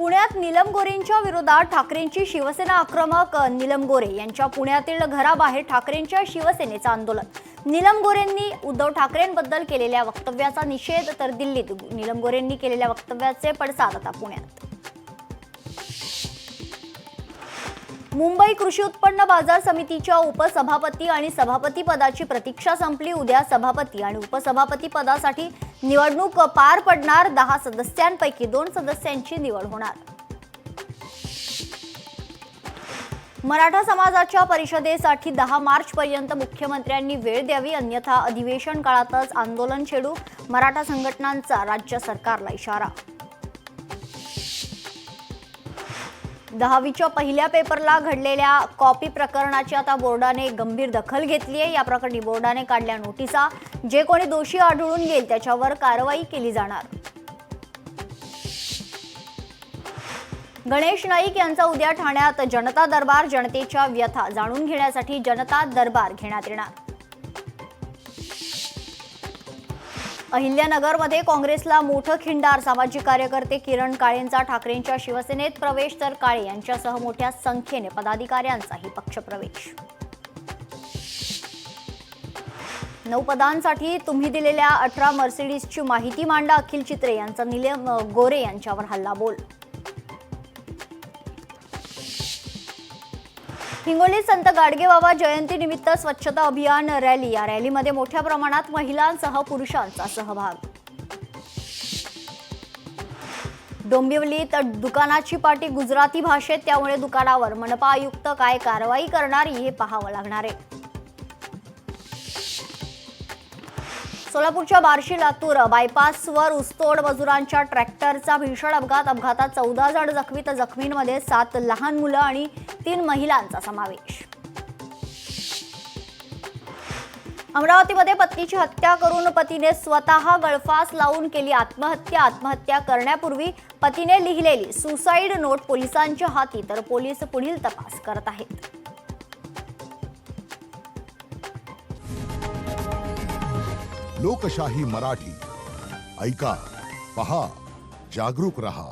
पुण्यात नीलम गोरेंच्या विरोधात ठाकरेंची शिवसेना आक्रमक. नीलम गोरे यांच्या पुण्यातील घराबाहेर ठाकरेंच्या शिवसेनेचं आंदोलन. नीलम गोरेंनी उद्धव ठाकरेंबद्दल केलेल्या वक्तव्याचा निषेध, तर दिल्लीत नीलम गोरेंनी केलेल्या वक्तव्याचे पडसाद आता पुण्यात. मुंबई कृषी उत्पन्न बाजार समितीच्या उपसभापती आणि सभापती पदाची प्रतीक्षा संपली. उद्या सभापती आणि उपसभापती पदासाठी निवडणूक पार पडणार. 10 सदस्यांपैकी 2 सदस्यांची निवड होणार. मराठा समाजाच्या परिषदेसाठी 10 मार्च पर्यंत मुख्यमंत्र्यांनी वेळ द्यावी, अन्यथा अधिवेशन काळातच आंदोलन छेडू. मराठा संघटनांचा राज्य सरकारला इशारा. 10वीच्या पहिल्या पेपरला घडलेल्या कॉपी प्रकरणाची आता बोर्डाने गंभीर दखल घेतली आहे. या प्रकरणी बोर्डाने काढल्या नोटिसा. जे कोणी दोषी आढळून येईल त्याच्यावर कारवाई केली जाणार. गणेश नाईक यांचा उद्या ठाण्यात जनता दरबार. जनतेच्या व्यथा जाणून घेण्यासाठी जनता दरबार घेण्यात येणार. अहिल्यानगरमध्ये काँग्रेसला मोठं खिंडार. सामाजिक कार्यकर्ते किरण काळेंचा ठाकरेंच्या शिवसेनेत प्रवेश, तर काळे यांच्यासह मोठ्या संख्येने पदाधिकाऱ्यांचाही पक्षप्रवेश. 9 पदांसाठी तुम्ही दिलेल्या 18 मर्सिडीजची माहिती मांडा. अखिल चित्रे यांचा नीलम गोरे यांच्यावर हल्लाबोल. हिंगोलीत संत गाडगेबाबा जयंतीनिमित्त स्वच्छता अभियान रॅली. या रॅलीमध्ये मोठ्या प्रमाणात महिलांसह पुरुषांचा सहभाग. डोंबिवलीत दुकानाची पाटी गुजराती भाषेत, त्यामुळे दुकानावर मनपा आयुक्त काय कारवाई करणार हे पाहावं लागणार आहे. सोलापूरच्या बार्शी लातूर बायपासवर ऊसतोड मजुरांच्या ट्रॅक्टरचा भीषण अपघात. अपघातात 14 जण जखमी, तर जखमींमध्ये 7 लहान मुलं आणि 3 महिलांचा समावेश. अमरावतीमध्ये पत्नीची हत्या करून पतीने स्वतः गळफास लावून केली आत्महत्या. आत्महत्या करण्यापूर्वी पतीने लिहिलेली सुसाईड नोट पोलिसांच्या हाती, तर पोलीस पुढील तपास करत आहेत. लोकशाही मराठी ऐका, पहा, जागरूक रहा.